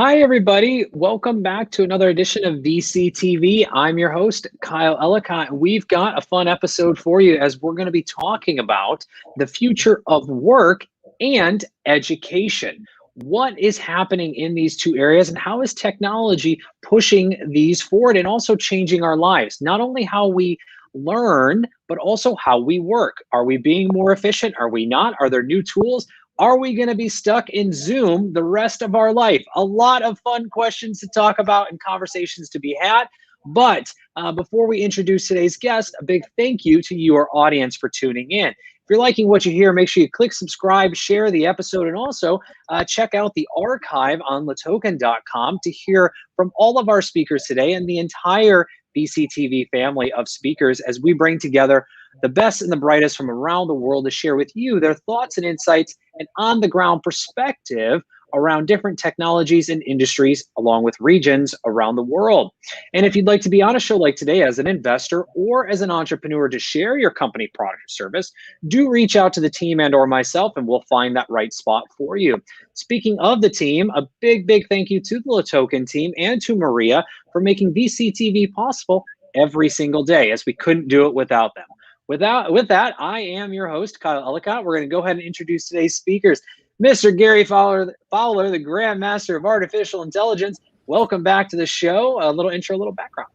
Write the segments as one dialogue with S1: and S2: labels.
S1: Hi, everybody. Welcome back to another edition of VCTV. I'm your host, Kyle Ellicott, and we've got a fun episode for you as we're going to be talking about the future of work and education. What is happening in these two areas, and how is technology pushing these forward and also changing our lives? Not only how we learn, but also how we work. Are we being more efficient? Are we not? Are there new tools? Are we going to be stuck in Zoom the rest of our life? A lot of fun questions to talk about and conversations to be had. But before we introduce today's guest, a big thank you to your audience for tuning in. If you're liking what you hear, make sure you click subscribe, share the episode, and also check out the archive on LATOKEN.com to hear from all of our speakers today and the entire VCTV family of speakers as we bring together the best and the brightest from around the world to share with you their thoughts and insights and on-the-ground perspective around different technologies and industries along with regions around the world. And if you'd like to be on a show like today as an investor or as an entrepreneur to share your company product or service, do reach out to the team and or myself and we'll find that right spot for you. Speaking of the team, a big thank you to the LATOKEN team and to Maria for making VCTV possible every single day, as we couldn't do it without them. With that, I am your host, Kyle Ellicott. We're going to go ahead and introduce today's speakers. Mr. Gary Fowler, the Grand Master of Artificial Intelligence. Welcome back to the show. A little intro, a little background.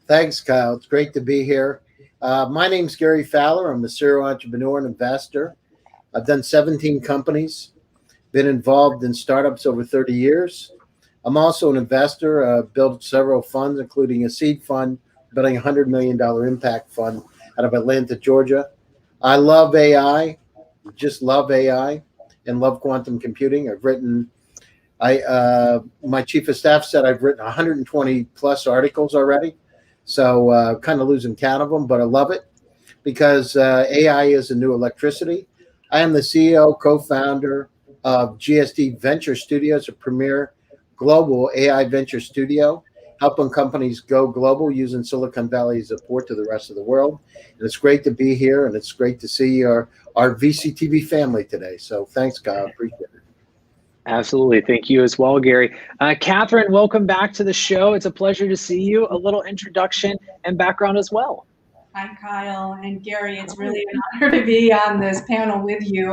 S2: Thanks, Kyle. It's great to be here. My name's Gary Fowler. I'm a serial entrepreneur and investor. I've done 17 companies, been involved in startups over 30 years. I'm also an investor, built several funds, including a seed fund, building a $100 million impact fund out of Atlanta, Georgia. I love AI, just love AI, and love quantum computing. I've written, my chief of staff said I've written 120 plus articles already. So kind of losing count of them, but I love it because AI is a new electricity. I am the CEO, co-founder of GSD Venture Studios, a premier global AI venture studio, helping companies go global using Silicon Valley as a port to the rest of the world. And it's great to be here, and it's great to see our VCTV family today. So thanks, Kyle. Appreciate it.
S1: Absolutely. Thank you as well, Gary. Kathryn, welcome back to the show. It's a pleasure to see you. A little introduction and background as well.
S3: Hi, Kyle and Gary. It's really an honor to be on this panel with you.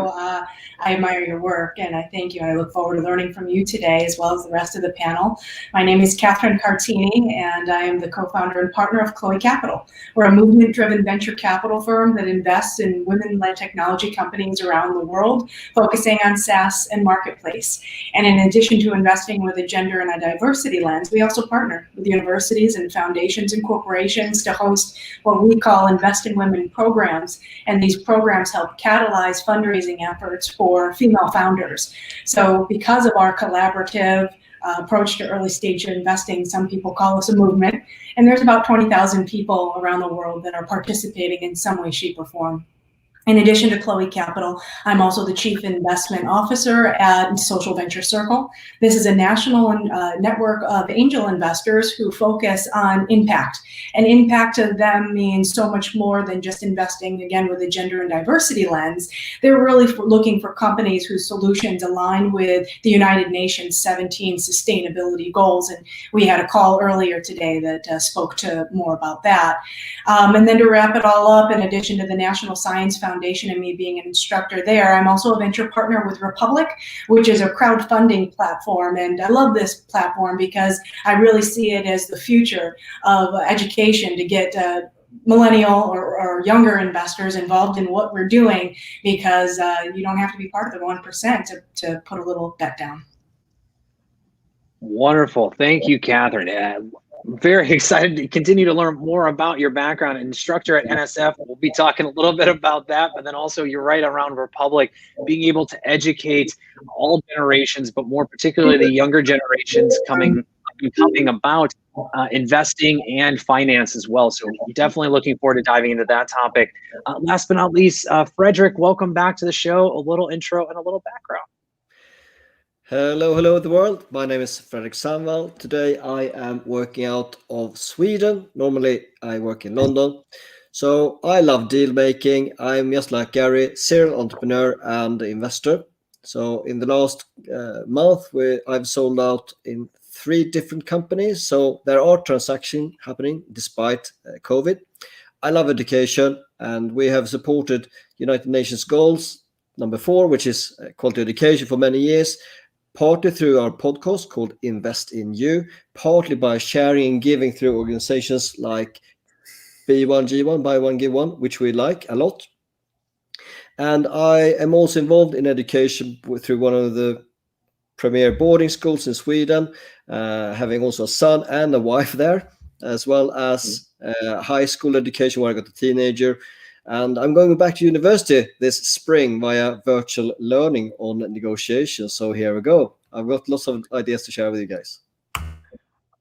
S3: I admire your work and I thank you. And I look forward to learning from you today as well as the rest of the panel. My name is Kathryn Cartini and I am the co-founder and partner of Chloe Capital. We're a movement-driven venture capital firm that invests in women-led technology companies around the world, focusing on SaaS and marketplace. And in addition to investing with a gender and a diversity lens, we also partner with universities and foundations and corporations to host what we call Invest in Women programs, and these programs help catalyze fundraising efforts for female founders. So because of our collaborative approach to early stage investing, some people call us a movement, and there's about 20,000 people around the world that are participating in some way, shape, or form. In addition to Chloe Capital, I'm also the Chief Investment Officer at Social Venture Circle. This is a national network of angel investors who focus on impact. And impact to them means so much more than just investing, again, with a gender and diversity lens. They're really looking for companies whose solutions align with the United Nations 17 sustainability goals. And we had a call earlier today that spoke to more about that. And then to wrap it all up, in addition to the National Science Foundation and me being an instructor there, I'm also a venture partner with Republic, which is a crowdfunding platform. And I love this platform because I really see it as the future of education to get millennial or younger investors involved in what we're doing, because you don't have to be part of the 1% to put a little bet down.
S1: Wonderful. Thank you, Kathryn. Very excited to continue to learn more about your background. Instructor at NSF, we'll be talking a little bit about that, but then also you're right around Republic, being able to educate all generations, but more particularly the younger generations coming about investing and finance as well. So definitely looking forward to diving into that topic. Last but not least, Frederick, welcome back to the show. A little intro and a little background.
S4: Hello the world. My name is Fredrik Sandvall. Today I am working out of Sweden. Normally I work in London. So I love deal making. I'm just like Gary, serial entrepreneur and investor. So in the last month, I've sold out in 3 different companies. So there are transactions happening despite COVID. I love education, and we have supported United Nations goals number 4, which is quality education, for many years, partly through our podcast called Invest in You, partly by sharing and giving through organizations like B1G1, Buy One, Give One, which we like a lot. And I am also involved in education through one of the premier boarding schools in Sweden, having also a son and a wife there, as well as high school education where I got a teenager. And I'm going back to university this spring via virtual learning on negotiation. So here we go. I've got lots of ideas to share with you guys.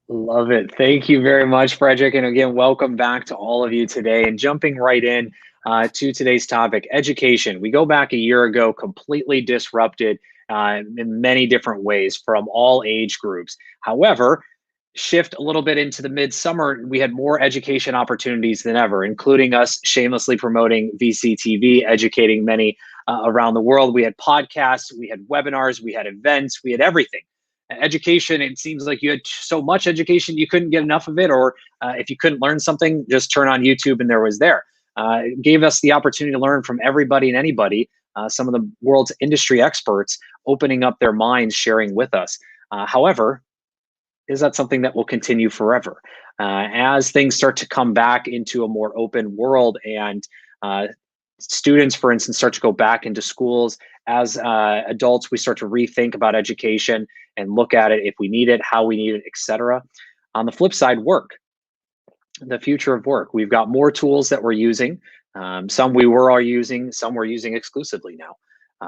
S1: Love it. Thank you very much, Frederick. And again, welcome back to all of you today. And jumping right in to today's topic, education. We go back a year ago, completely disrupted in many different ways from all age groups. However, shift a little bit into the midsummer, we had more education opportunities than ever, including us shamelessly promoting VCTV, educating many around the world. We had podcasts, we had webinars, we had events, we had everything. Education, it seems like you had so much education, you couldn't get enough of it, or if you couldn't learn something, just turn on YouTube and there was there. It gave us the opportunity to learn from everybody and anybody, some of the world's industry experts opening up their minds, sharing with us. However, is that something that will continue forever? As things start to come back into a more open world and students, for instance, start to go back into schools, as adults, we start to rethink about education and look at it, if we need it, how we need it, etc. On the flip side, work, the future of work. We've got more tools that we're using. Some we were all using, some we're using exclusively now.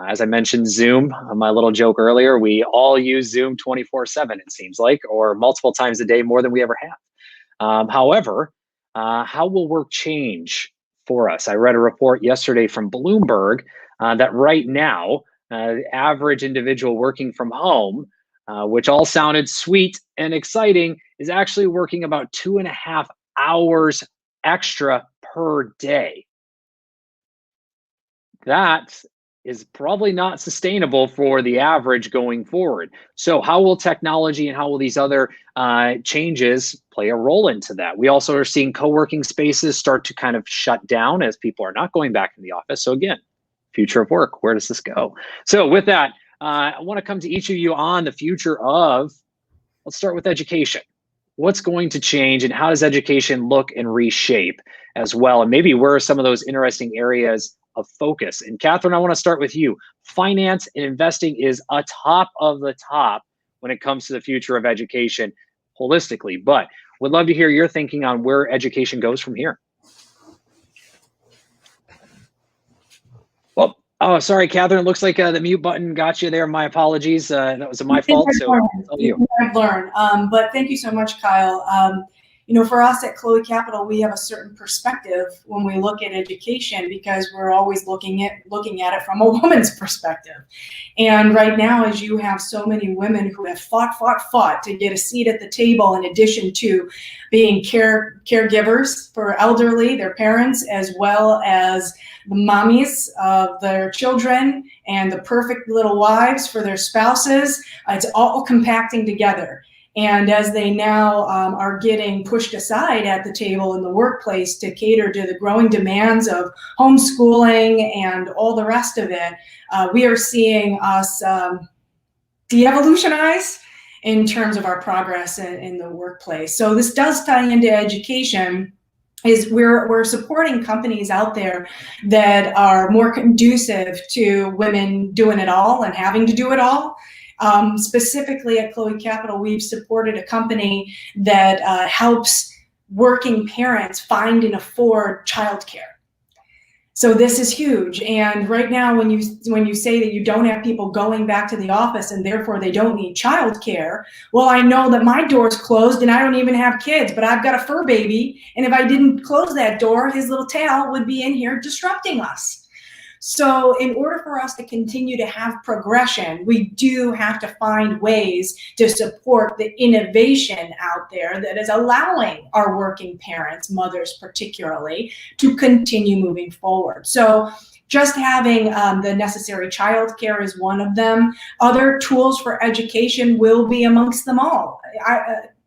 S1: As I mentioned, Zoom, my little joke earlier, we all use Zoom 24/7, it seems like, or multiple times a day, more than we ever have. However, how will work change for us? I read a report yesterday from Bloomberg that right now, the average individual working from home, which all sounded sweet and exciting, is actually working about 2.5 hours extra per day. That is probably not sustainable for the average going forward. So how will technology and how will these other changes play a role into that? We also are seeing co-working spaces start to kind of shut down as people are not going back in the office. So again, future of work, where does this go? So with that, I want to come to each of you on the future of, let's start with education. What's going to change and how does education look and reshape as well? And maybe where are some of those interesting areas of focus? And Kathryn, I want to start with you. Finance and investing is a top of the top when it comes to the future of education holistically, but would love to hear your thinking on where education goes from here. Well, oh, sorry, Kathryn, it looks like the mute button got you there. My apologies. That was my fault. So
S3: I've learned, but thank you so much, Kyle. You know, for us at Chloe Capital, we have a certain perspective when we look at education because we're always looking at it from a woman's perspective. And right now, as you have so many women who have fought to get a seat at the table, in addition to being caregivers for elderly, their parents, as well as the mommies of their children and the perfect little wives for their spouses, it's all compacting together. And as they now are getting pushed aside at the table in the workplace to cater to the growing demands of homeschooling and all the rest of it, we are seeing us de-evolutionize in terms of our progress in the workplace. So this does tie into education. Is we're supporting companies out there that are more conducive to women doing it all and having to do it all. Specifically at Chloe Capital, we've supported a company that helps working parents find and afford childcare. So this is huge. And right now, when you say that you don't have people going back to the office and therefore they don't need childcare, well, I know that my door's closed and I don't even have kids, but I've got a fur baby. And if I didn't close that door, his little tail would be in here disrupting us. So in order for us to continue to have progression, we do have to find ways to support the innovation out there that is allowing our working parents, mothers particularly, to continue moving forward. So Just having the necessary childcare is one of them. Other tools for education will be amongst them all.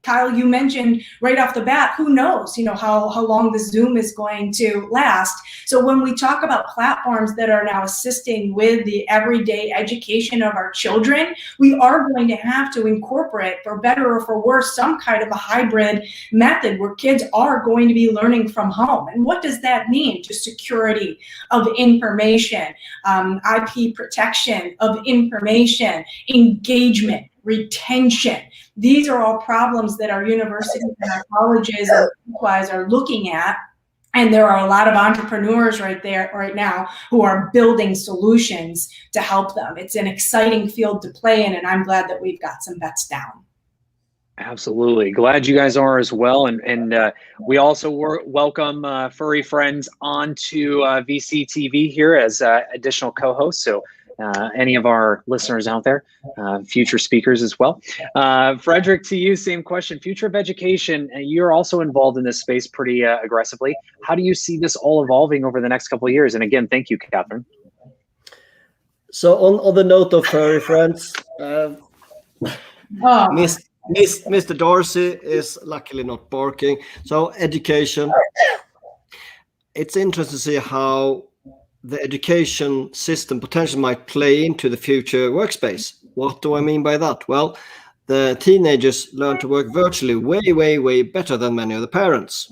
S3: Kyle, you mentioned right off the bat, who knows, how long the Zoom is going to last. So when we talk about platforms that are now assisting with the everyday education of our children, we are going to have to incorporate, for better or for worse, some kind of a hybrid method where kids are going to be learning from home. And what does that mean to security of information, IP protection of information, engagement, retention? These are all problems that our universities and our colleges and likewise are looking at. And there are a lot of entrepreneurs right now who are building solutions to help them. It's an exciting field to play in, and I'm glad that we've got some bets down.
S1: Absolutely. Glad you guys are as well. And we also welcome furry friends onto VC TV here as additional co-hosts. So any of our listeners out there, future speakers as well. Frederick, to you, same question. Future of education, you're also involved in this space pretty aggressively. How do you see this all evolving over the next couple of years? And again, thank you, Kathryn.
S4: So on the note of furry friends, Mr. Dorsey is luckily not barking. So education, it's interesting to see how the education system potentially might play into the future workspace. What do I mean by that? Well, the teenagers learn to work virtually way better than many of the parents.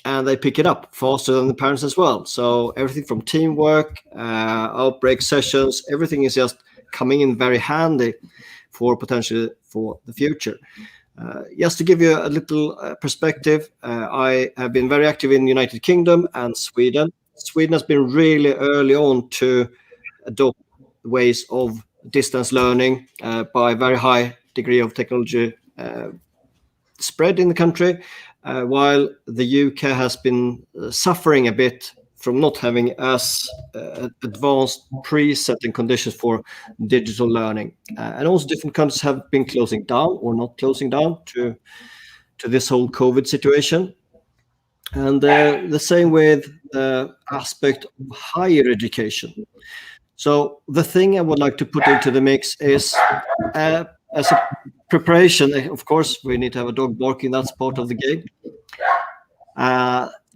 S4: And they pick it up faster than the parents as well. So everything from teamwork, outbreak sessions, everything is just coming in very handy for potentially for the future. Just to give you a little perspective, I have been very active in the United Kingdom and Sweden. Sweden has been really early on to adopt ways of distance learning by a very high degree of technology spread in the country, while the UK has been suffering a bit from not having as advanced pre-setting conditions for digital learning. And also different countries have been closing down or not closing down to this whole COVID situation. And the same with the aspect of higher education. So the thing I would like to put into the mix is as a preparation, of course, we need to have a dog barking, that's part of the game.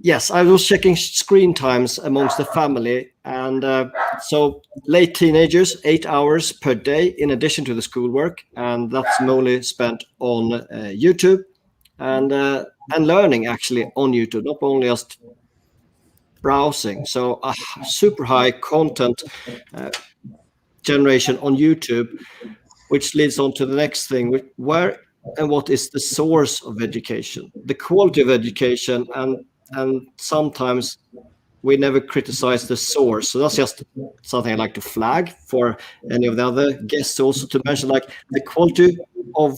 S4: Yes, I was checking screen times amongst the family. And so late teenagers, 8 hours per day in addition to the schoolwork. And that's mainly spent on YouTube and learning actually on YouTube, not only just browsing. So a super high content generation on YouTube, which leads on to the next thing, where and what is the source of education, the quality of education, and sometimes we never criticize the source. So that's just something I like to flag for any of the other guests also to mention, like the quality of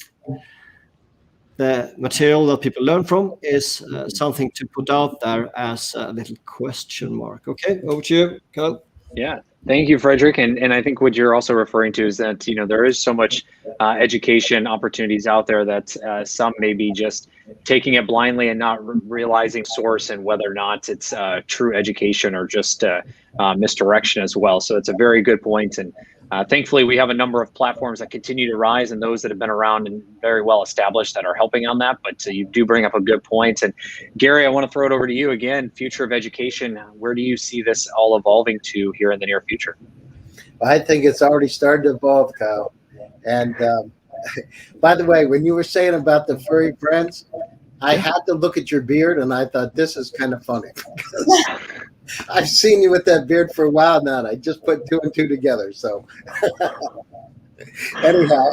S4: the material that people learn from is something to put out there as a little question mark. Okay, over to you, Kyle.
S1: Yeah, thank you, Frederick. And I think what you're also referring to is that, there is so much education opportunities out there that some may be just taking it blindly and not realizing source and whether or not it's true education or just misdirection as well. So it's a very good point. And thankfully, we have a number of platforms that continue to rise and those that have been around and very well established that are helping on that. But you do bring up a good point. And Gary, I want to throw it over to you again. Future of education, where do you see this all evolving to here in the near future?
S2: I think it's already started to evolve, Kyle. And by the way, when you were saying about the furry friends, I had to look at your beard and I thought this is kind of funny. Because I've seen you with that beard for a while now, and I just put two and two together. So anyhow,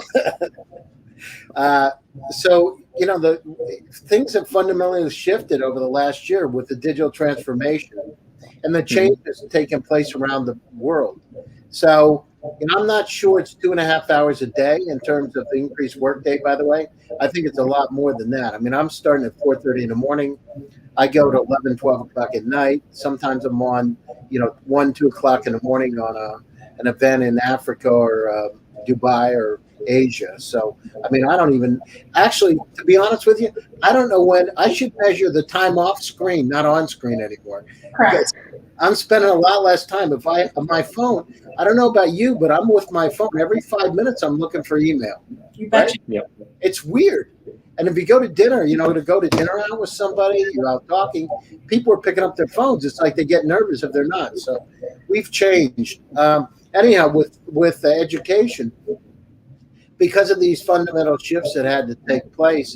S2: the things have fundamentally shifted over the last year with the digital transformation and the changes taking place around the world. So, I'm not sure it's 2.5 hours a day in terms of the increased workday, by the way. I think it's a lot more than that. I mean, I'm starting at 4:30 in the morning. I go to 11, 12 o'clock at night. Sometimes I'm on, 1, 2 o'clock in the morning on an event in Africa or Dubai or Asia. So, I mean, I don't even, actually, to be honest with you, I don't know when, I should measure the time off screen, not on screen anymore.
S3: Correct.
S2: I'm spending a lot less time. If I on my phone, I don't know about you, but I'm with my phone every 5 minutes. I'm looking for email.
S3: You
S2: Right?
S3: betcha.
S1: Yep.
S2: It's weird. And if you go to dinner, to go to dinner out with somebody, you're out talking, people are picking up their phones. It's like they get nervous if they're not. So we've changed. Anyhow, with education, because of these fundamental shifts that had to take place,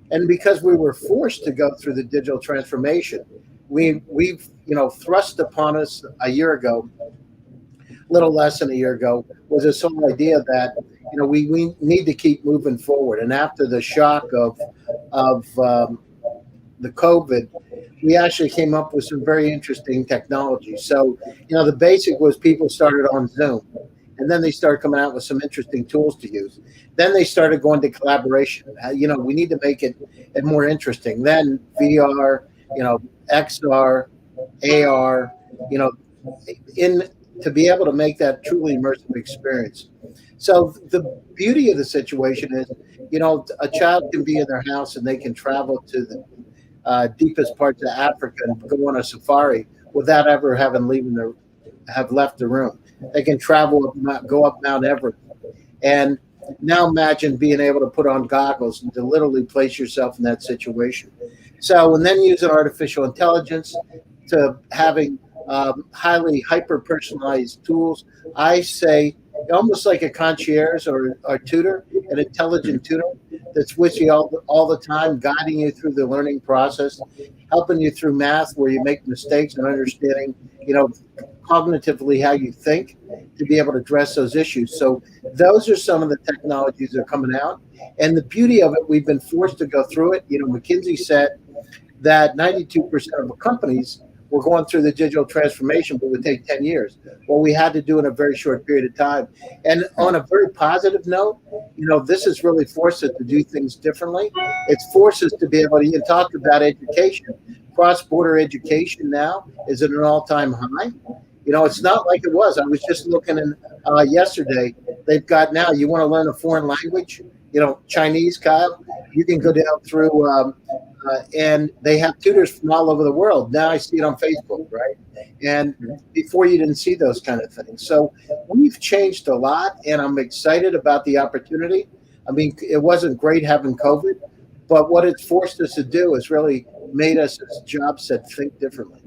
S2: and because we were forced to go through the digital transformation, we've thrust upon us a year ago, little less than a year ago, was this whole idea that we need to keep moving forward. And after the shock of the COVID, we actually came up with some very interesting technology. So the basic was people started on Zoom, and then they started coming out with some interesting tools to use. Then they started going to collaboration. We need to make it more interesting. Then VR, XR, AR, to be able to make that truly immersive experience. So the beauty of the situation is, a child can be in their house and they can travel to the deepest parts of Africa and go on a safari without ever have left the room. They can travel, go up Mount Everest. And now imagine being able to put on goggles and to literally place yourself in that situation. So, and then using artificial intelligence to having highly hyper-personalized tools. I say almost like a concierge or tutor, an intelligent tutor that's with you all the time, guiding you through the learning process, helping you through math where you make mistakes and understanding, cognitively how you think to be able to address those issues. So those are some of the technologies that are coming out. And the beauty of it, we've been forced to go through it. McKinsey said that 92% of companies were going through the digital transformation, but it would take 10 years. Well, we had to do it in a very short period of time. And on a very positive note, this has really forced us to do things differently. It's forced us to be able to talk about education. Cross-border education now is at an all-time high. It's not like it was. I was just looking in yesterday. They've got now, you want to learn a foreign language, Chinese, Kyle, you can go down through and they have tutors from all over the world. Now I see it on Facebook, right? And before you didn't see those kind of things. So we've changed a lot, and I'm excited about the opportunity. I mean, it wasn't great having COVID, but what it's forced us to do is really made us as jobs that think differently.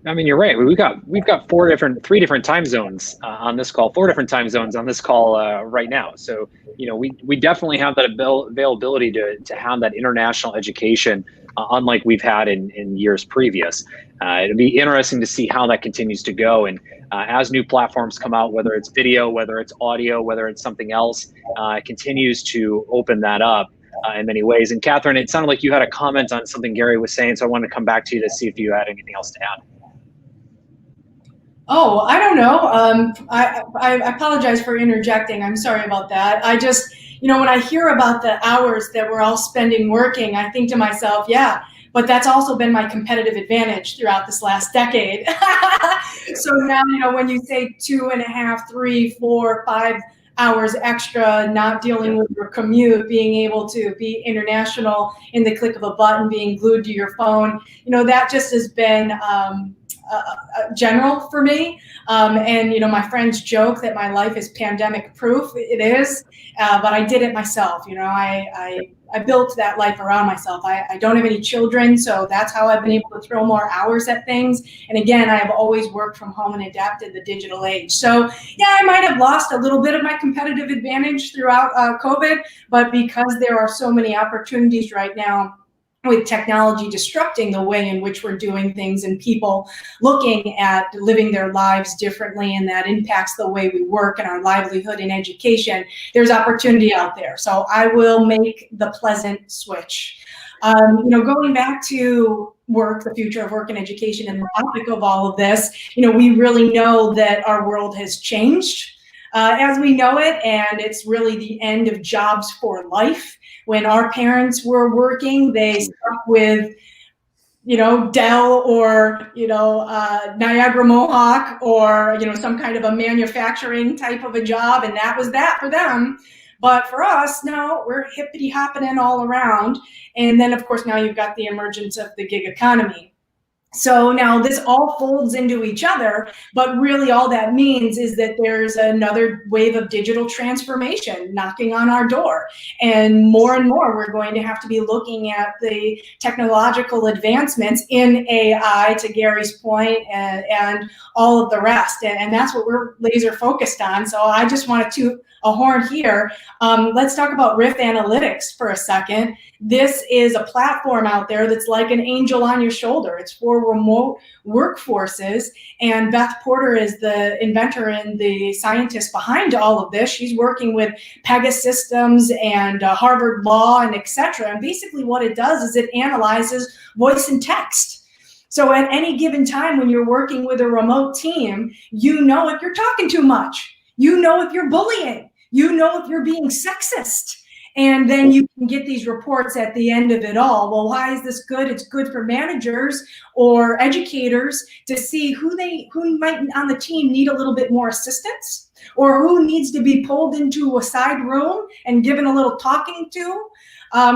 S1: I mean, you're right. We've got three different time zones on this call, four different time zones on this call right now. So, we definitely have that availability to have that international education, unlike we've had in years previous. It'll be interesting to see how that continues to go. And as new platforms come out, whether it's video, whether it's audio, whether it's something else, it continues to open that up in many ways. And Kathryn, it sounded like you had a comment on something Gary was saying, so I wanted to come back to you to see if you had anything else to add.
S3: Oh, I don't know. I apologize for interjecting. I'm sorry about that. I just, when I hear about the hours that we're all spending working, I think to myself, yeah, but that's also been my competitive advantage throughout this last decade. So now, when you say 2.5, 3, 4, 5 hours extra, not dealing with your commute, being able to be international in the click of a button, being glued to your phone, that just has been general for me. And my friends joke that my life is pandemic proof. It is, but I did it myself. I built that life around myself. I don't have any children, so that's how I've been able to throw more hours at things. And again, I have always worked from home and adapted the digital age. So yeah, I might have lost a little bit of my competitive advantage throughout COVID, but because there are so many opportunities right now with technology disrupting the way in which we're doing things and people looking at living their lives differently, and that impacts the way we work and our livelihood and education, there's opportunity out there. So I will make the pleasant switch. Going back to work, the future of work and education, and the topic of all of this, we really know that our world has changed as we know it, and it's really the end of jobs for life. When our parents were working, they stuck with, Dell or, Niagara Mohawk or, some kind of a manufacturing type of a job. And that was that for them. But for us, no, we're hippity hopping all around. And then, of course, now you've got the emergence of the gig economy. So now this all folds into each other, but really all that means is that there's another wave of digital transformation knocking on our door. And more we're going to have to be looking at the technological advancements in AI, to Gary's point, and all of the rest. And that's what we're laser focused on. So I just want to toot a horn here. Let's talk about Riff Analytics for a second. This is a platform out there that's like an angel on your shoulder. It's for remote workforces, and Beth Porter is the inventor and the scientist behind all of this. She's working with Pegasystems and Harvard Law and etc. And basically what it does is it analyzes voice and text. So at any given time when you're working with a remote team, you know if you're talking too much, you know if you're bullying, you know if you're being sexist. And then you can get these reports at the end of it all. Well, why is this good? It's good for managers or educators to see who might on the team need a little bit more assistance, or who needs to be pulled into a side room and given a little talking to.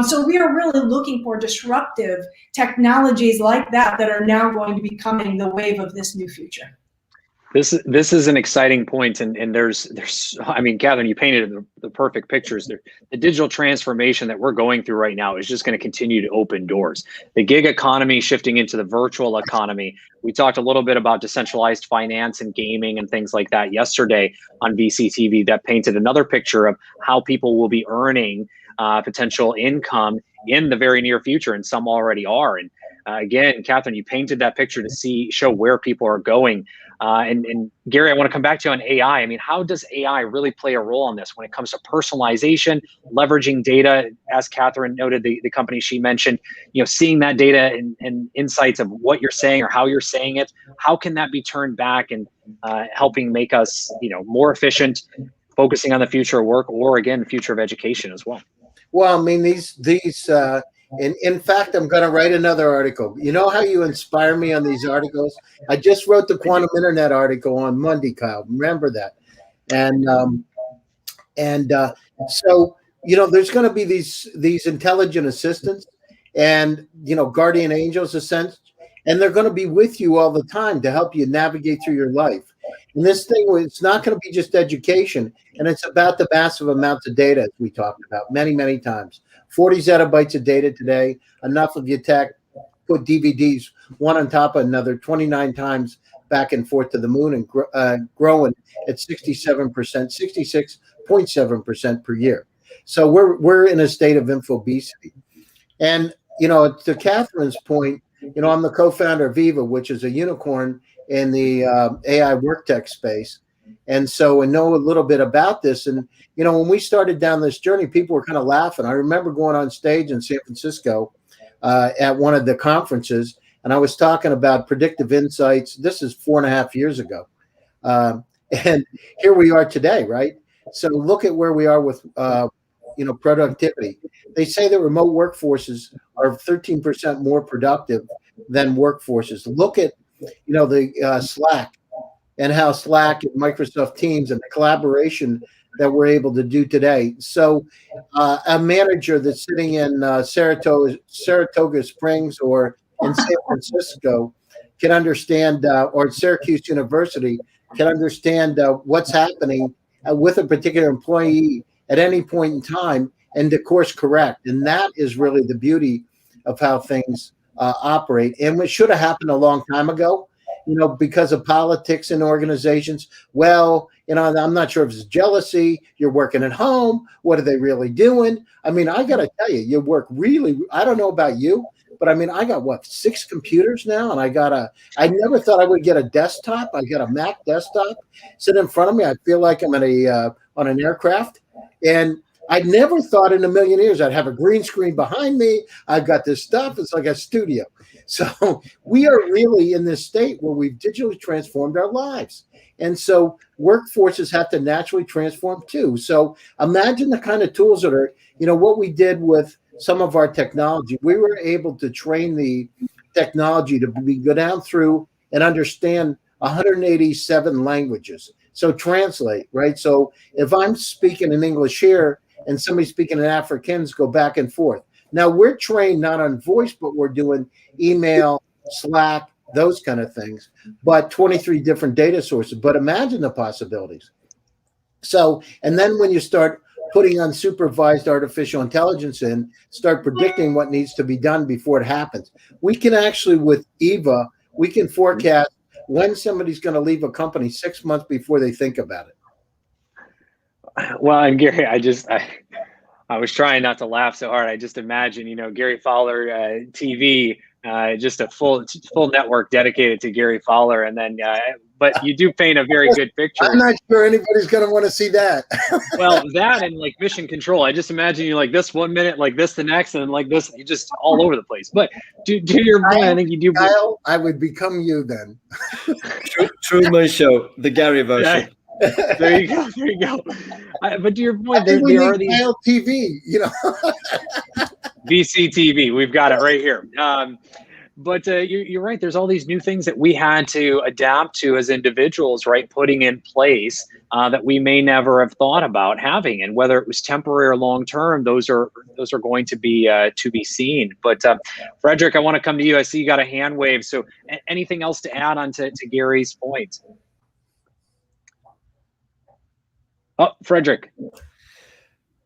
S3: So we are really looking for disruptive technologies like that are now going to be coming the wave of this new future.
S1: This is an exciting point, and there's I mean, Kathryn, you painted the perfect pictures. The digital transformation that we're going through right now is just going to continue to open doors. The gig economy shifting into the virtual economy. We talked a little bit about decentralized finance and gaming and things like that yesterday on VCTV. That painted another picture of how people will be earning potential income in the very near future, and some already are. And again, Kathryn, you painted that picture to show where people are going. And Gary, I want to come back to you on AI. I mean, how does AI really play a role on this when it comes to personalization, leveraging data, as Kathryn noted, the company she mentioned, seeing that data and insights of what you're saying or how you're saying it, how can that be turned back and helping make us, more efficient, focusing on the future of work, or again, the future of education as well?
S2: Well, I mean, in fact, I'm going to write another article. You know how you inspire me on these articles? I just wrote the Quantum Internet article on Monday, Kyle. Remember that. So, there's going to be these intelligent assistants and, guardian angels, and they're going to be with you all the time to help you navigate through your life. And this thing, it's not going to be just education, and it's about the massive amounts of data, as we talked about many, many times. 40 zettabytes of data today, enough of your tech, put DVDs one on top of another 29 times back and forth to the moon, and growing at 67%, 66.7% per year. So we're in a state of infobesity. And, to Kathryn's point, I'm the co-founder of Viva, which is a unicorn in the AI work tech space. And so I know a little bit about this. And, when we started down this journey, people were kind of laughing. I remember going on stage in San Francisco at one of the conferences, and I was talking about predictive insights. This is 4.5 years ago. And here we are today, right? So look at where we are with, productivity. They say that remote workforces are 13% more productive than workforces. Look at, the Slack, and how Slack and Microsoft Teams and the collaboration that we're able to do today. So a manager that's sitting in Saratoga Springs or in San Francisco can understand, or Syracuse University can understand what's happening with a particular employee at any point in time and to course correct. And that is really the beauty of how things operate. And it should have happened a long time ago. Because of politics in organizations. Well, I'm not sure if it's jealousy. You're working at home. What are they really doing? I mean, I got to tell you, you work really, I don't know about you, but I mean, I got 6 computers now, and I never thought I would get a desktop. I got a Mac desktop sit in front of me. I feel like I'm on an aircraft, and I never thought in a million years I'd have a green screen behind me. I've got this stuff. It's like a studio. So we are really in this state where we've digitally transformed our lives. And so workforces have to naturally transform too. So imagine the kind of tools that are, what we did with some of our technology. We were able to train the technology to go down through and understand 187 languages. So translate, right? So if I'm speaking in English here and somebody speaking in Afrikaans, go back and forth. Now we're trained not on voice, but we're doing email, Slack, those kind of things, but 23 different data sources. But imagine the possibilities. So, and then when you start putting unsupervised artificial intelligence in, start predicting what needs to be done before it happens. We can actually, with EVA, we can forecast when somebody's going to leave a company 6 months before they think about it.
S1: Well, and Gary, I was trying not to laugh so hard. I just imagine, Gary Fowler TV, just a full network dedicated to Gary Fowler, and then. But you do paint a very good picture.
S2: I'm not sure anybody's going to want to see that.
S1: Well, that and like mission control. I just imagine you like this 1 minute, like this the next, and like this, you just all over the place. But to your point, I think you do.
S2: Kyle, I would become you then.
S4: Truman Show, the Gary version.
S1: There you go. There you go. But to your point, there are these
S2: Kyle TV,
S1: VCTV. We've got it right here. But you're right. There's all these new things that we had to adapt to as individuals, right? Putting in place that we may never have thought about having, and whether it was temporary or long term, those are going to be seen. But Frederick, I want to come to you. I see you got a hand wave. So anything else to add on to Gary's point? Oh, Frederick.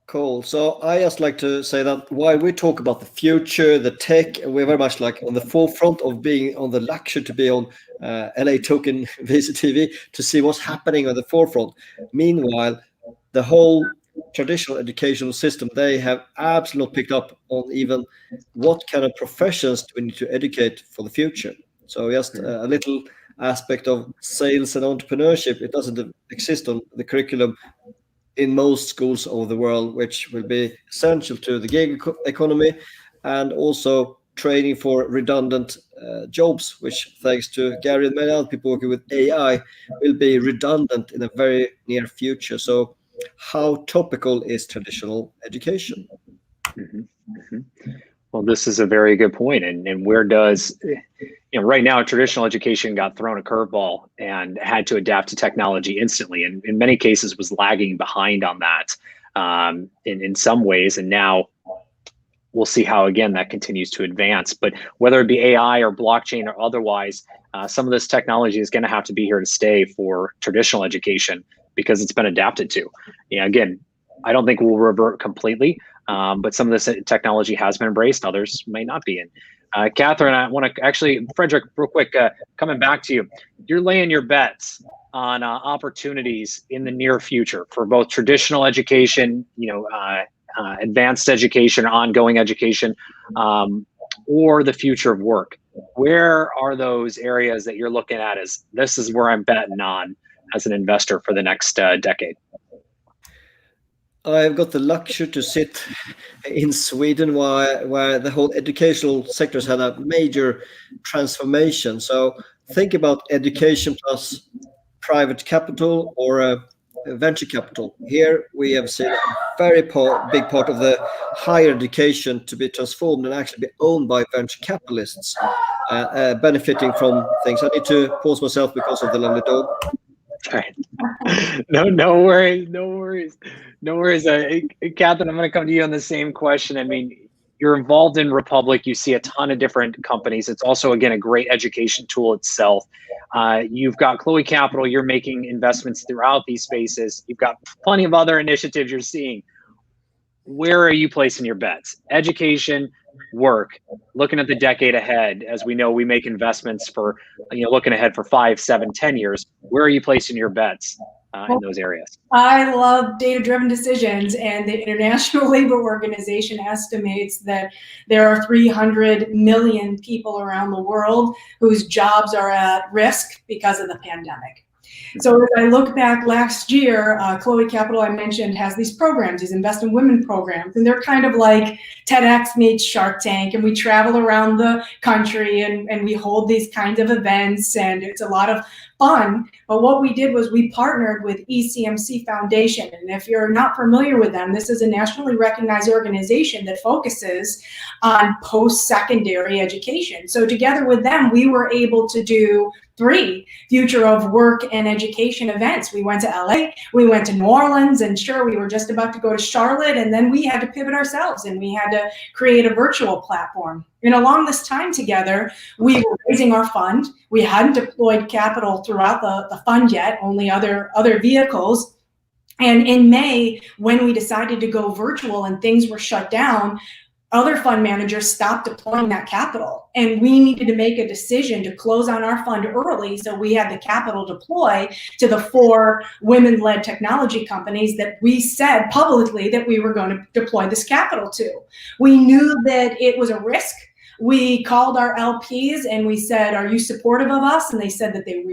S4: Cool. So I just like to say that while we talk about the future, the tech, we're very much like on the forefront of being on the luxury to be on LATOKEN VCTV to see what's happening on the forefront. Meanwhile, the whole traditional educational system, they have absolutely picked up on even what kind of professions do we need to educate for the future. So just a little aspect of sales and entrepreneurship, it doesn't exist on the curriculum in most schools over the world, which will be essential to the gig economy, and also training for redundant jobs, which thanks to Gary and many other people working with AI will be redundant in the very near future. So how topical is traditional education?
S1: Mm-hmm. Mm-hmm. Well, this is a very good point. And where does, right now, traditional education got thrown a curveball and had to adapt to technology instantly. And in many cases was lagging behind on that in some ways. And now we'll see how, again, that continues to advance. But whether it be AI or blockchain or otherwise, some of this technology is going to have to be here to stay for traditional education because it's been adapted to. Again, I don't think we'll revert completely. But some of this technology has been embraced, others may not be. And Kathryn, I want to actually, Frederick, real quick, coming back to you, you're laying your bets on opportunities in the near future for both traditional education, advanced education, ongoing education, or the future of work. Where are those areas that you're looking at as this is where I'm betting on as an investor for the next decade?
S4: I've got the luxury to sit in Sweden where the whole educational sector has had a major transformation. So think about education plus private capital or venture capital. Here we have seen a very big part of the higher education to be transformed and actually be owned by venture capitalists, benefiting from things. I need to pause myself because of the lovely dog.
S1: All right. No worries. Kathryn, I'm going to come to you on the same question. I mean, you're involved in Republic. You see a ton of different companies. It's also, again, a great education tool itself. You've got Chloe Capital. You're making investments throughout these spaces. You've got plenty of other initiatives you're seeing. Where are you placing your bets? Education, work, looking at the decade ahead. As we know, we make investments for, looking ahead for 5, 7, 10 years. Where are you placing your bets in those areas?
S3: I love data-driven decisions, and the International Labor Organization estimates that there are 300 million people around the world whose jobs are at risk because of the pandemic. So as I look back last year, Chloe Capital, I mentioned, has these programs, these Invest in Women programs, and they're kind of like TEDx meets Shark Tank, and we travel around the country and we hold these kinds of events, and it's a lot of fun. But what we did was we partnered with ECMC Foundation, and if you're not familiar with them, this is a nationally recognized organization that focuses on post-secondary education. So together with them, we were able to do 3 future of work and education events. We went to LA, we went to New Orleans, and sure, we were just about to go to Charlotte, and then we had to pivot ourselves and we had to create a virtual platform. And along this time together, we were raising our fund. We hadn't deployed capital throughout the fund yet, only other vehicles. And in May, when we decided to go virtual and things were shut down, other fund managers stopped deploying that capital. And we needed to make a decision to close on our fund early so we had the capital deploy to the 4 women-led technology companies that we said publicly that we were going to deploy this capital to. We knew that it was a risk. We called our LPs and we said, are you supportive of us? And they said that they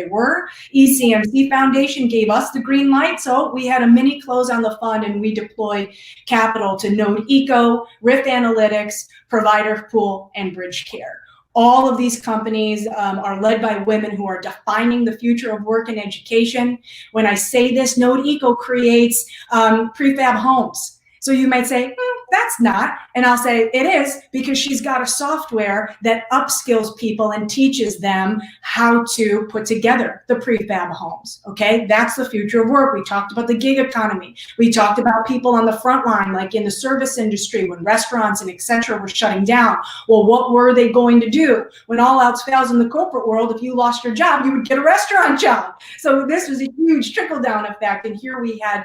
S3: were. ECMC Foundation gave us the green light. So we had a mini close on the fund and we deployed capital to Node Eco, Rift Analytics, Provider Pool, and Bridge Care. All of these companies are led by women who are defining the future of work and education. When I say this, Node Eco creates prefab homes. So you might say, that's not. And I'll say it is, because she's got a software that upskills people and teaches them how to put together the prefab homes. Okay, that's the future of work. We talked about the gig economy. We talked about people on the front line, like in the service industry, when restaurants and et cetera were shutting down. Well, what were they going to do? When all else fails in the corporate world, if you lost your job, you would get a restaurant job. So this was a huge trickle-down effect. And here we had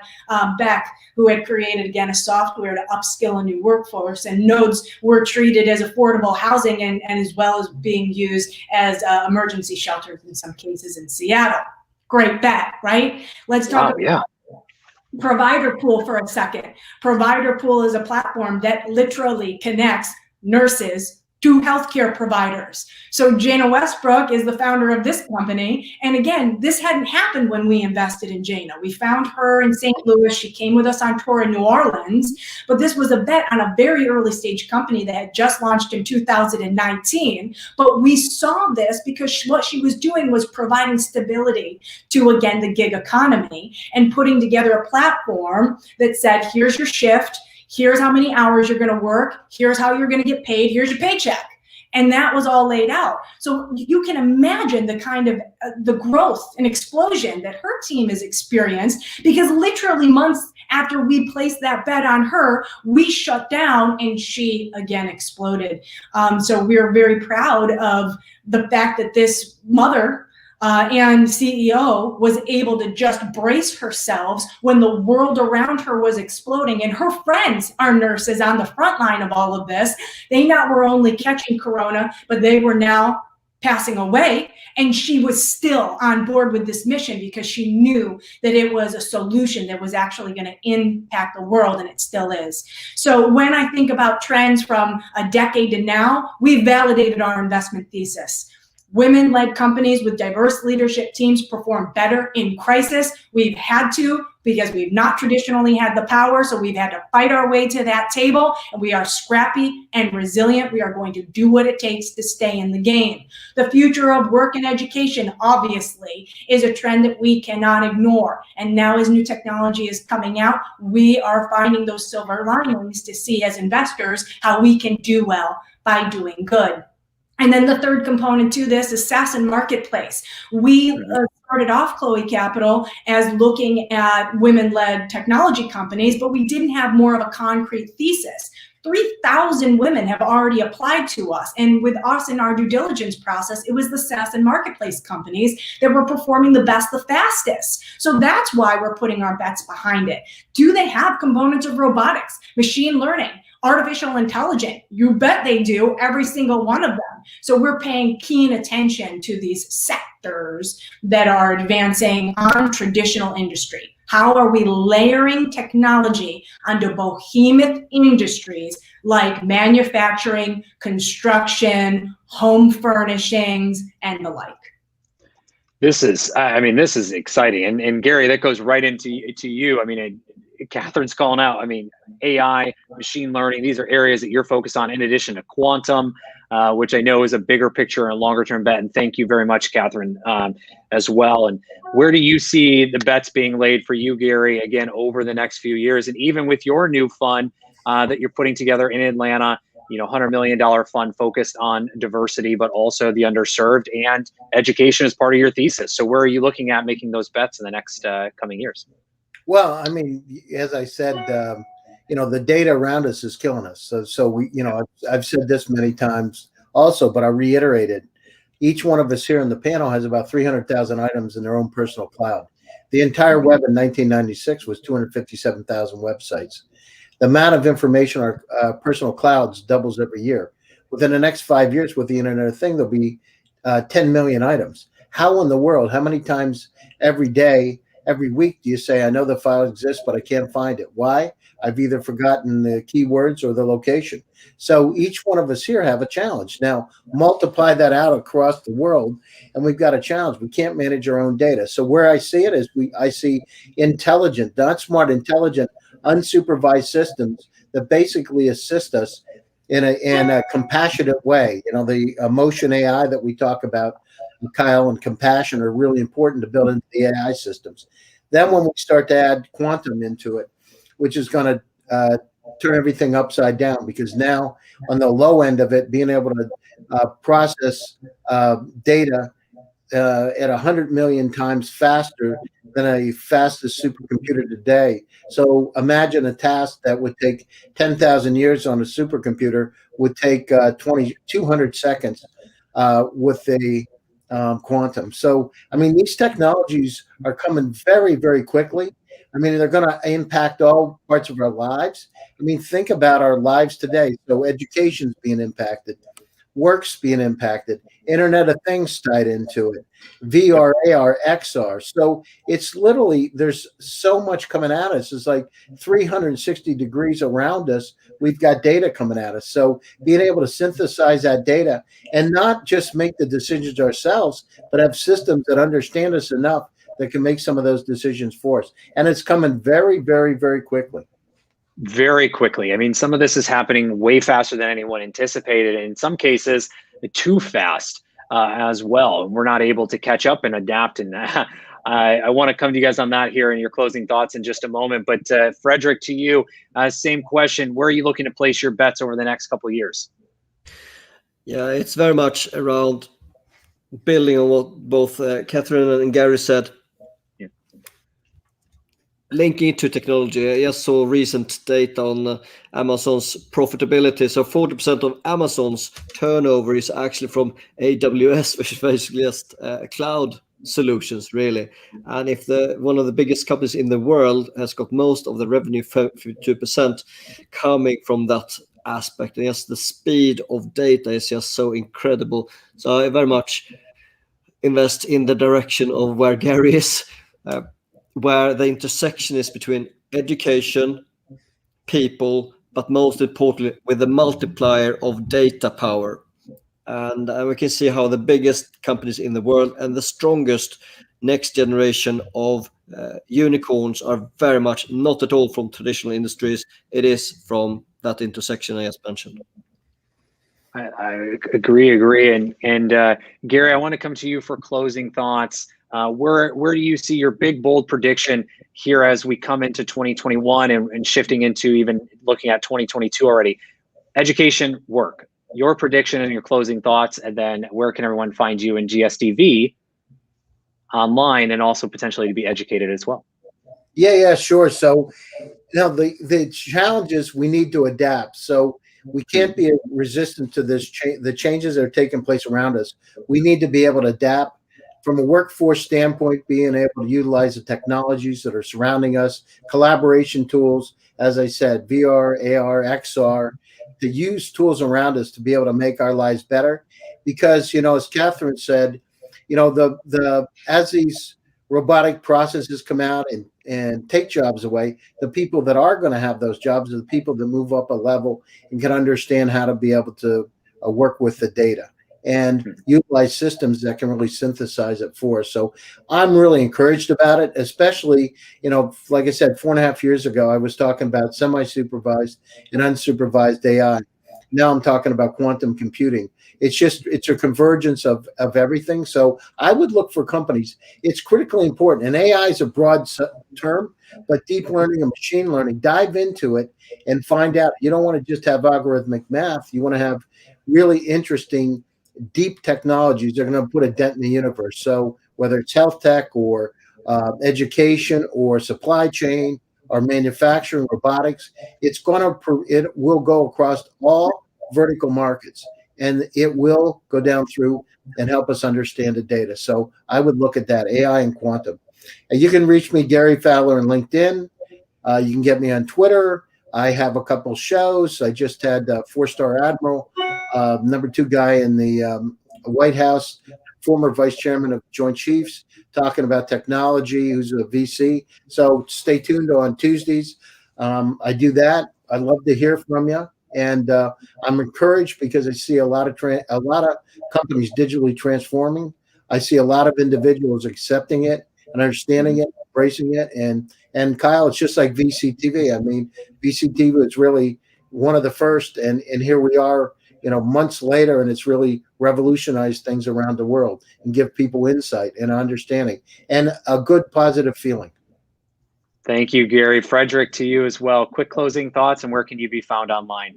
S3: Beck, who had created, again, a software to upskill a new workforce, and nodes were treated as affordable housing and as well as being used as emergency shelters in some cases in Seattle. Great bet, right? Let's talk about Provider Pool for a second. Provider Pool is a platform that literally connects nurses to healthcare providers. So Jana Westbrook is the founder of this company. And again, this hadn't happened when we invested in Jana. We found her in St. Louis. She came with us on tour in New Orleans, but this was a bet on a very early stage company that had just launched in 2019. But we saw this because what she was doing was providing stability to, again, the gig economy and putting together a platform that said, here's your shift, here's how many hours you're going to work, here's how you're going to get paid, here's your paycheck. And that was all laid out. So you can imagine the kind of the growth and explosion that her team has experienced, because literally months after we placed that bet on her, we shut down and she again exploded. So we're very proud of the fact that this mother and CEO was able to just brace herself when the world around her was exploding. And her friends are nurses on the front line of all of this. They not were only catching corona, but they were now passing away. And she was still on board with this mission because she knew that it was a solution that was actually going to impact the world, and it still is. So when I think about trends from a decade to now, we validated our investment thesis. Women-led companies with diverse leadership teams perform better in crisis. We've had to, because we've not traditionally had the power, so we've had to fight our way to that table, and we are scrappy and resilient. We are going to do what it takes to stay in the game. The future of work and education, obviously, is a trend that we cannot ignore. And now as new technology is coming out, we are finding those silver linings to see as investors how we can do well by doing good. And then the third component to this is SaaS and Marketplace. We started off Chloe Capital as looking at women-led technology companies, but we didn't have more of a concrete thesis. 3,000 women have already applied to us. And with us in our due diligence process, it was the SaaS and Marketplace companies that were performing the best, the fastest. So that's why we're putting our bets behind it. Do they have components of robotics, machine learning, artificial intelligence? You bet they do, every single one of them. So we're paying keen attention to these sectors that are advancing on traditional industry. How are we layering technology onto behemoth industries like manufacturing, construction, home furnishings, and the like?
S1: This is, I mean, this is exciting. And Gary, that goes right into you. I mean, Kathryn's calling out, I mean, AI, machine learning, these are areas that you're focused on in addition to quantum, which I know is a bigger picture and a longer term bet. And thank you very much, Kathryn, as well. And where do you see the bets being laid for you, Gary, again, over the next few years? And even with your new fund that you're putting together in Atlanta, $100 million fund focused on diversity, but also the underserved, and education is part of your thesis. So where are you looking at making those bets in the next coming years?
S2: Well, I mean, as I said, the data around us is killing us. So we, I've said this many times also, but I reiterate it. Each one of us here in the panel has about 300,000 items in their own personal cloud. The entire web in 1996 was 257,000 websites. The amount of information on our personal clouds doubles every year. Within the next 5 years with the Internet of Things, there'll be 10 million items. How in the world, how many times every day, every week do you say, I know the file exists, but I can't find it? Why? I've either forgotten the keywords or the location. So each one of us here have a challenge. Now, multiply that out across the world, and we've got a challenge. We can't manage our own data. So where I see it is I see intelligent, not smart, intelligent, unsupervised systems that basically assist us in a compassionate way. The emotion AI that we talk about, Kyle, and compassion are really important to build into the AI systems. Then when we start to add quantum into it, which is going to turn everything upside down, because now on the low end of it, being able to process data at 100 million times faster than a fastest supercomputer today. So imagine a task that would take 10,000 years on a supercomputer would take 200 seconds with a quantum. So, I mean, these technologies are coming very, very quickly. I mean, they're going to impact all parts of our lives. I mean, think about our lives today. So education's being impacted, work's being impacted, Internet of Things tied into it, VR, AR, XR. So it's literally, there's so much coming at us. It's like 360 degrees around us. We've got data coming at us. So being able to synthesize that data and not just make the decisions ourselves, but have systems that understand us enough that can make some of those decisions for us. And it's coming very, very, very quickly.
S1: Very quickly. I mean, some of this is happening way faster than anyone anticipated, and in some cases, too fast as well. We're not able to catch up and adapt. And I want to come to you guys on that here in your closing thoughts in just a moment. But Frederick, to you, same question. Where are you looking to place your bets over the next couple of years?
S4: Yeah, it's very much around building on what both Kathryn and Gary said. Linking to technology. I just saw recent data on Amazon's profitability. So 40% of Amazon's turnover is actually from AWS, which is basically just cloud solutions, really. And if one of the biggest companies in the world has got most of the revenue, 52%, coming from that aspect, and yes, the speed of data is just so incredible. So I very much invest in the direction of where Gary is. Where the intersection is between education, people, but most importantly, with the multiplier of data power. And we can see how the biggest companies in the world and the strongest next generation of unicorns are very much not at all from traditional industries. It is from that intersection I just mentioned.
S1: I agree. And Gary, I want to come to you for closing thoughts. Where do you see your big, bold prediction here as we come into 2021 and shifting into even looking at 2022 already? Education, work, your prediction and your closing thoughts, and then where can everyone find you in GSDV online and also potentially to be educated as well?
S2: Yeah, sure. So now the challenge is we need to adapt. So we can't be resistant to this the changes that are taking place around us. We need to be able to adapt. From a workforce standpoint, being able to utilize the technologies that are surrounding us, collaboration tools, as I said, VR, AR, XR, to use tools around us to be able to make our lives better. Because, as Kathryn said, as these robotic processes come out and take jobs away, the people that are going to have those jobs are the people that move up a level and can understand how to be able to work with the data and utilize systems that can really synthesize it for us. So I'm really encouraged about it, especially, like I said, 4.5 years ago, I was talking about semi-supervised and unsupervised AI. Now I'm talking about quantum computing. It's a convergence of everything. So I would look for companies. It's critically important. And AI is a broad term, but deep learning and machine learning, dive into it and find out. You don't want to just have algorithmic math. You want to have really interesting, deep technologies that are going to put a dent in the universe. So whether it's health tech or education or supply chain or manufacturing, robotics, it will go across all vertical markets, and it will go down through and help us understand the data. So I would look at that, AI and quantum. And you can reach me, Gary Fowler, on LinkedIn. You can get me on Twitter. I have a couple shows. I just had 4-star Admiral, #2 guy in the White House, former vice chairman of Joint Chiefs, talking about technology, who's a VC. So stay tuned on Tuesdays. I do that. I'd love to hear from you. And I'm encouraged because I see a lot of companies digitally transforming. I see a lot of individuals accepting it and understanding it, embracing it. And Kyle, it's just like VCTV. I mean, VCTV is really one of the first, and here we are, months later, and it's really revolutionized things around the world and give people insight and understanding and a good positive feeling.
S1: Thank you, Gary. Frederick, to you as well. Quick closing thoughts, and where can you be found online?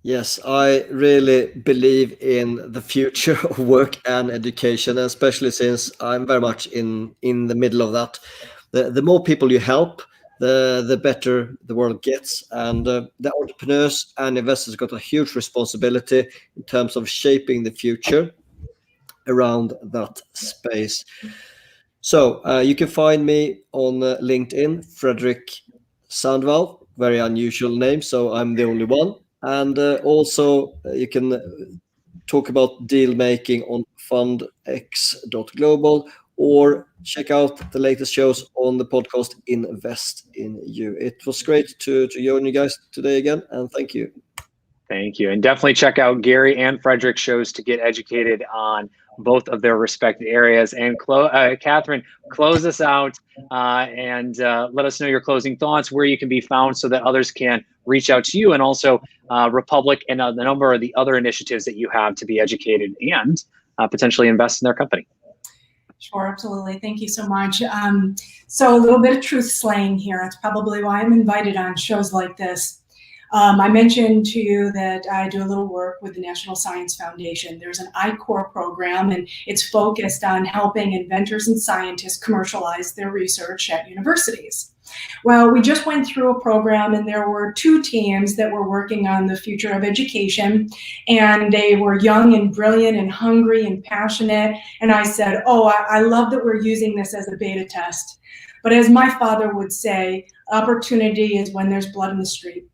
S4: Yes, I really believe in the future of work and education, especially since I'm very much in the middle of that. The more people you help, the better the world gets. And the entrepreneurs and investors got a huge responsibility in terms of shaping the future around that space. So you can find me on LinkedIn, Frederick Sandvall, very unusual name, so I'm the only one. And also you can talk about deal making on fundx.global, or check out the latest shows on the podcast Invest in You. It was great to join you guys today again, and thank you.
S1: Thank you. And definitely check out Gary and Frederick's shows to get educated on both of their respective areas. And Kathryn, close us out and let us know your closing thoughts, where you can be found so that others can reach out to you, and also Republic and the number of the other initiatives that you have to be educated and potentially invest in their company.
S3: Sure, absolutely. Thank you so much. So a little bit of truth slaying here. That's probably why I'm invited on shows like this. I mentioned to you that I do a little work with the National Science Foundation. There's an I-Core program, and it's focused on helping inventors and scientists commercialize their research at universities. Well, we just went through a program, and there were 2 teams that were working on the future of education, and they were young and brilliant and hungry and passionate. And I said, oh, I love that we're using this as a beta test. But as my father would say, opportunity is when there's blood in the street.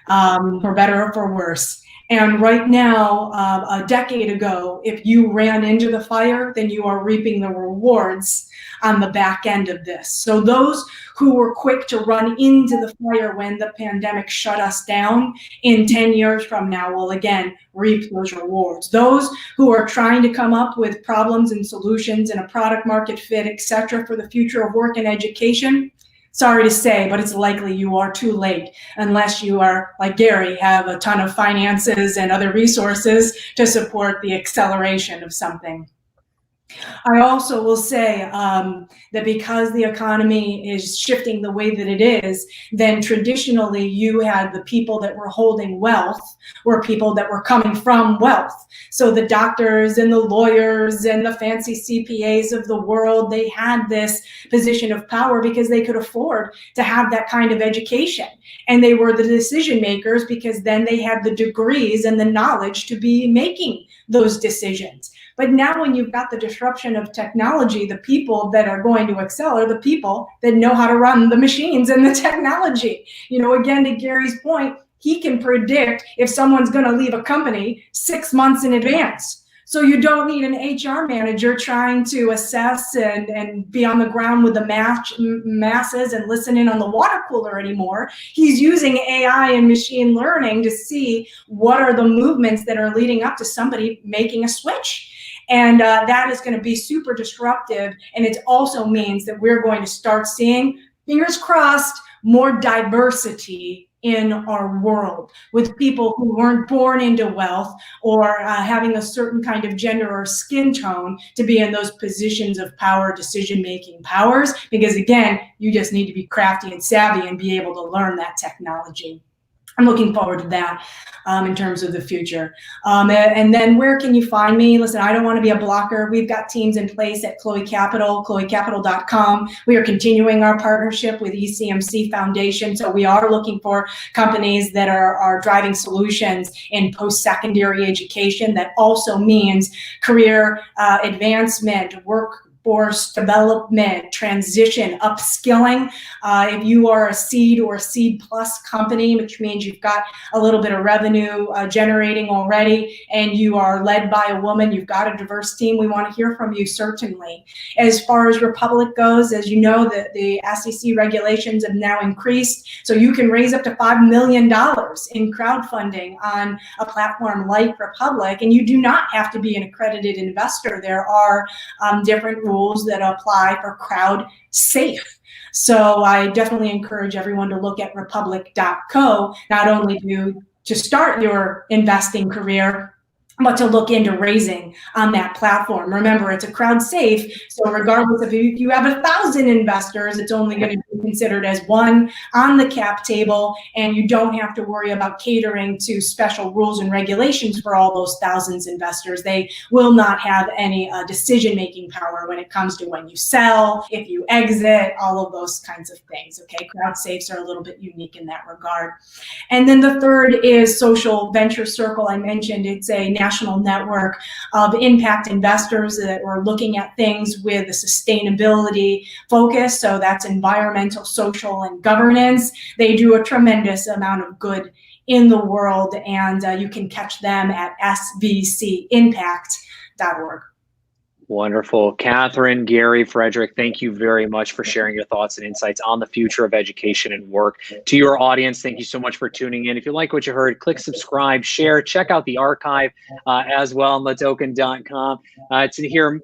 S3: For better or for worse. And right now, a decade ago, if you ran into the fire, then you are reaping the rewards on the back end of this. So those who were quick to run into the fire when the pandemic shut us down, in 10 years from now will again reap those rewards. Those who are trying to come up with problems and solutions and a product market fit, etc., for the future of work and education, sorry to say, but it's likely you are too late, unless you are, like Gary, have a ton of finances and other resources to support the acceleration of something. I also will say that because the economy is shifting the way that it is, then traditionally you had the people that were holding wealth were people that were coming from wealth. So the doctors and the lawyers and the fancy CPAs of the world, they had this position of power because they could afford to have that kind of education. And they were the decision makers because then they had the degrees and the knowledge to be making those decisions. But now when you've got the disruption of technology, the people that are going to excel are the people that know how to run the machines and the technology. Again, to Gary's point, he can predict if someone's going to leave a company 6 months in advance. So you don't need an HR manager trying to assess and be on the ground with the masses and listen in on the water cooler anymore. He's using AI and machine learning to see what are the movements that are leading up to somebody making a switch. And that is going to be super disruptive. And it also means that we're going to start seeing, fingers crossed, more diversity in our world, with people who weren't born into wealth or having a certain kind of gender or skin tone to be in those positions of power, decision-making powers, because again, you just need to be crafty and savvy and be able to learn that technology. I'm looking forward to that in terms of the future. And then where can you find me? Listen, I don't want to be a blocker. We've got teams in place at Chloe Capital, chloecapital.com. We are continuing our partnership with ECMC Foundation. So we are looking for companies that are driving solutions in post-secondary education. That also means career advancement, workforce development, transition, upskilling. If you are a seed or a seed plus company, which means you've got a little bit of revenue generating already and you are led by a woman, you've got a diverse team, we want to hear from you, certainly. As far as Republic goes, as you know, the SEC regulations have now increased, so you can raise up to $5 million in crowdfunding on a platform like Republic, and you do not have to be an accredited investor. There are different rules that apply for crowd safe. So I definitely encourage everyone to look at republic.co, not only to start your investing career, but to look into raising on that platform. Remember, it's a crowd safe, so regardless of if you have 1,000 investors, it's only going to be considered as one on the cap table, and you don't have to worry about catering to special rules and regulations for all those thousands of investors. They will not have any decision-making power when it comes to when you sell, if you exit, all of those kinds of things, okay? Crowd safes are a little bit unique in that regard. And then the third is Social Venture Circle. I mentioned it's a national network of impact investors that are looking at things with a sustainability focus. So that's environmental, social, and governance. They do a tremendous amount of good in the world, and you can catch them at svcimpact.org.
S1: Wonderful. Kathryn, Gary, Frederick, thank you very much for sharing your thoughts and insights on the future of education and work. To your audience, thank you so much for tuning in. If you like what you heard, click subscribe, share, check out the archive as well on LATOKEN.com to hear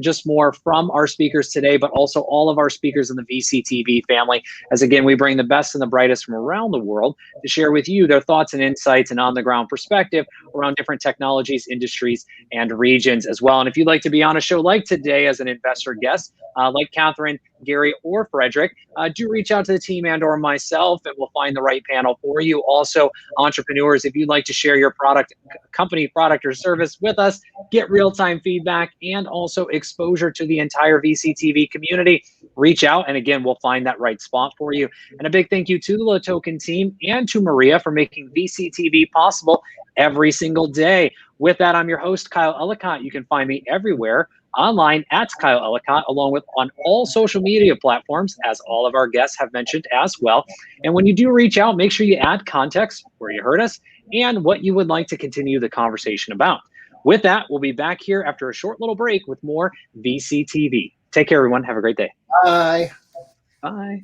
S1: just more from our speakers today, but also all of our speakers in the VCTV family. As again, we bring the best and the brightest from around the world to share with you their thoughts and insights and on-the-ground perspective around different technologies, industries, and regions as well. And if you'd like to be on a show like today as an investor guest, like Kathryn, Gary, or Frederick, do reach out to the team and or myself, and we'll find the right panel for you. Also, entrepreneurs, if you'd like to share your product, company, product, or service with us, get real-time feedback and also exposure to the entire VCTV community, reach out, and again, we'll find that right spot for you. And a big thank you to the LATOKEN team and to Maria for making VCTV possible every single day. With that, I'm your host, Kyle Ellicott. You can find me everywhere online at Kyle Ellicott, along with on all social media platforms, as all of our guests have mentioned as well. And when you do reach out, make sure you add context where you heard us and what you would like to continue the conversation about. With that, we'll be back here after a short little break with more VCTV. Take care, everyone. Have a great day.
S2: Bye.
S1: Bye.